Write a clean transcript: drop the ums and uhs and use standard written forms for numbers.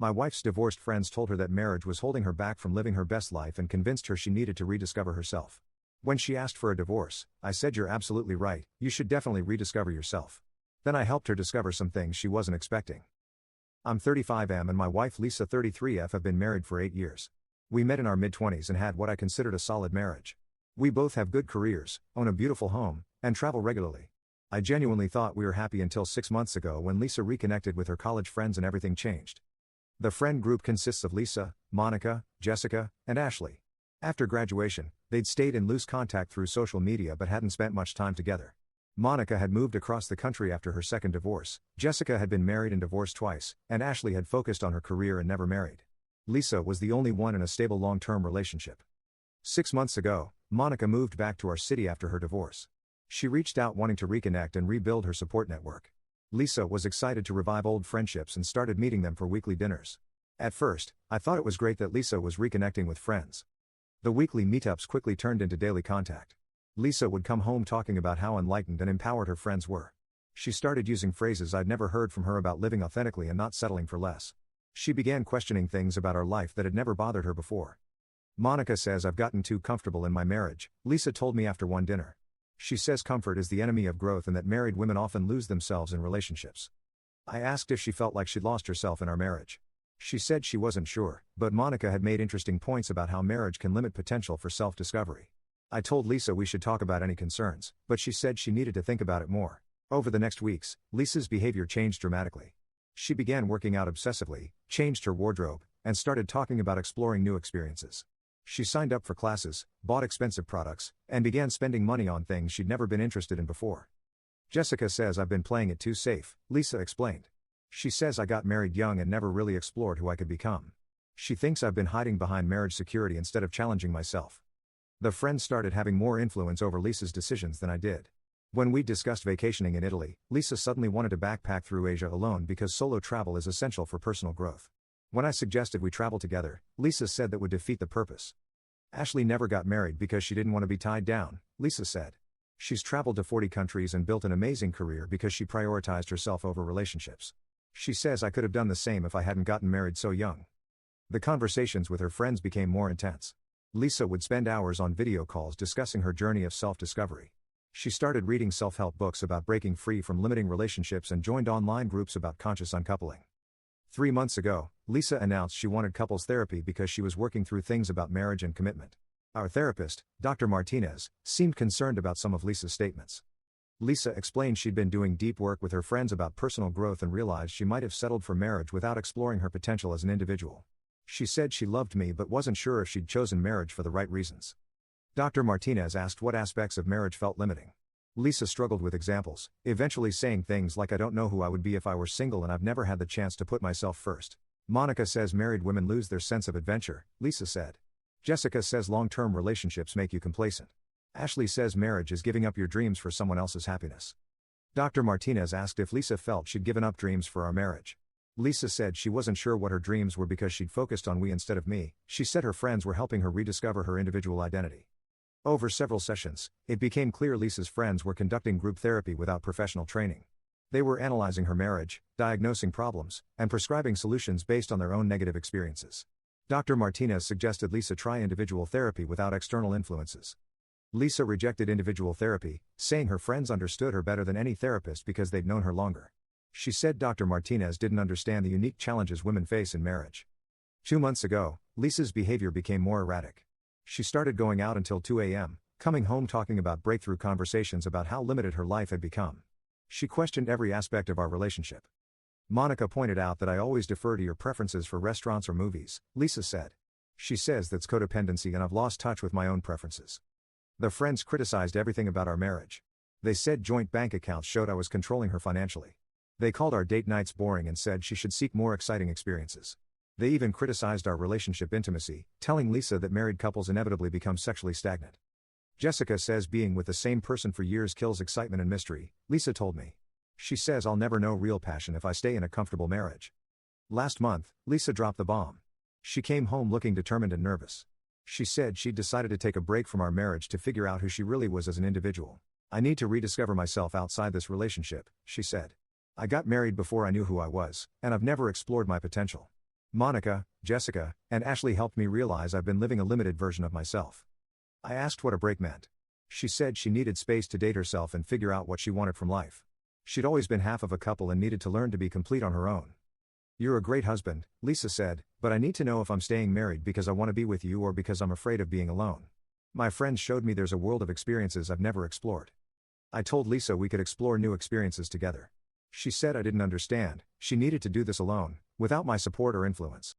My wife's divorced friends told her that marriage was holding her back from living her best life and convinced her she needed to rediscover herself. When she asked for a divorce, I said, "You're absolutely right, you should definitely rediscover yourself." Then I helped her discover some things she wasn't expecting. I'm 35M and my wife Lisa 33F have been married for 8 years. We met in our mid-20s and had what I considered a solid marriage. We both have good careers, own a beautiful home, and travel regularly. I genuinely thought we were happy until 6 months ago when Lisa reconnected with her college friends and everything changed. The friend group consists of Lisa, Monica, Jessica, and Ashley. After graduation, they'd stayed in loose contact through social media but hadn't spent much time together. Monica had moved across the country after her second divorce, Jessica had been married and divorced twice, and Ashley had focused on her career and never married. Lisa was the only one in a stable long-term relationship. 6 months ago, Monica moved back to our city after her divorce. She reached out wanting to reconnect and rebuild her support network. Lisa was excited to revive old friendships and started meeting them for weekly dinners. At first, I thought it was great that Lisa was reconnecting with friends. The weekly meetups quickly turned into daily contact. Lisa would come home talking about how enlightened and empowered her friends were. She started using phrases I'd never heard from her about living authentically and not settling for less. She began questioning things about our life that had never bothered her before. Monica says, "I've gotten too comfortable in my marriage," Lisa told me after one dinner. She says comfort is the enemy of growth and that married women often lose themselves in relationships. I asked if she felt like she'd lost herself in our marriage. She said she wasn't sure, but Monica had made interesting points about how marriage can limit potential for self-discovery. I told Lisa we should talk about any concerns, but she said she needed to think about it more. Over the next weeks, Lisa's behavior changed dramatically. She began working out obsessively, changed her wardrobe, and started talking about exploring new experiences. She signed up for classes, bought expensive products, and began spending money on things she'd never been interested in before. Jessica says, "I've been playing it too safe," Lisa explained. She says, "I got married young and never really explored who I could become." She thinks I've been hiding behind marriage security instead of challenging myself. The friend started having more influence over Lisa's decisions than I did. When we discussed vacationing in Italy, Lisa suddenly wanted to backpack through Asia alone because solo travel is essential for personal growth. When I suggested we travel together, Lisa said that would defeat the purpose. Ashley never got married because she didn't want to be tied down, Lisa said. She's traveled to 40 countries and built an amazing career because she prioritized herself over relationships. She says, "I could have done the same if I hadn't gotten married so young." The conversations with her friends became more intense. Lisa would spend hours on video calls discussing her journey of self-discovery. She started reading self-help books about breaking free from limiting relationships and joined online groups about conscious uncoupling. 3 months ago, Lisa announced she wanted couples therapy because she was working through things about marriage and commitment. Our therapist, Dr. Martinez, seemed concerned about some of Lisa's statements. Lisa explained she'd been doing deep work with her friends about personal growth and realized she might have settled for marriage without exploring her potential as an individual. She said she loved me but wasn't sure if she'd chosen marriage for the right reasons. Dr. Martinez asked what aspects of marriage felt limiting. Lisa struggled with examples, eventually saying things like, "I don't know who I would be if I were single and I've never had the chance to put myself first." Monica says married women lose their sense of adventure, Lisa said. Jessica says long-term relationships make you complacent. Ashley says marriage is giving up your dreams for someone else's happiness. Dr. Martinez asked if Lisa felt she'd given up dreams for our marriage. Lisa said she wasn't sure what her dreams were because she'd focused on we instead of me. She said her friends were helping her rediscover her individual identity. Over several sessions, it became clear Lisa's friends were conducting group therapy without professional training. They were analyzing her marriage, diagnosing problems, and prescribing solutions based on their own negative experiences. Dr. Martinez suggested Lisa try individual therapy without external influences. Lisa rejected individual therapy, saying her friends understood her better than any therapist because they'd known her longer. She said Dr. Martinez didn't understand the unique challenges women face in marriage. 2 months ago, Lisa's behavior became more erratic. She started going out until 2 a.m., coming home talking about breakthrough conversations about how limited her life had become. She questioned every aspect of our relationship. Monica pointed out that I always defer to your preferences for restaurants or movies, Lisa said. She says that's codependency and I've lost touch with my own preferences. The friends criticized everything about our marriage. They said joint bank accounts showed I was controlling her financially. They called our date nights boring and said she should seek more exciting experiences. They even criticized our relationship intimacy, telling Lisa that married couples inevitably become sexually stagnant. Jessica says being with the same person for years kills excitement and mystery, Lisa told me. She says I'll never know real passion if I stay in a comfortable marriage. Last month, Lisa dropped the bomb. She came home looking determined and nervous. She said she'd decided to take a break from our marriage to figure out who she really was as an individual. "I need to rediscover myself outside this relationship," she said. "I got married before I knew who I was, and I've never explored my potential." Monica, Jessica, and Ashley helped me realize I've been living a limited version of myself. I asked what a break meant. She said she needed space to date herself and figure out what she wanted from life. She'd always been half of a couple and needed to learn to be complete on her own. You're a great husband, Lisa said, but I need to know if I'm staying married because I want to be with you or because I'm afraid of being alone. My friends showed me there's a world of experiences I've never explored. I told Lisa we could explore new experiences together. She said I didn't understand, she needed to do this alone, without my support or influence.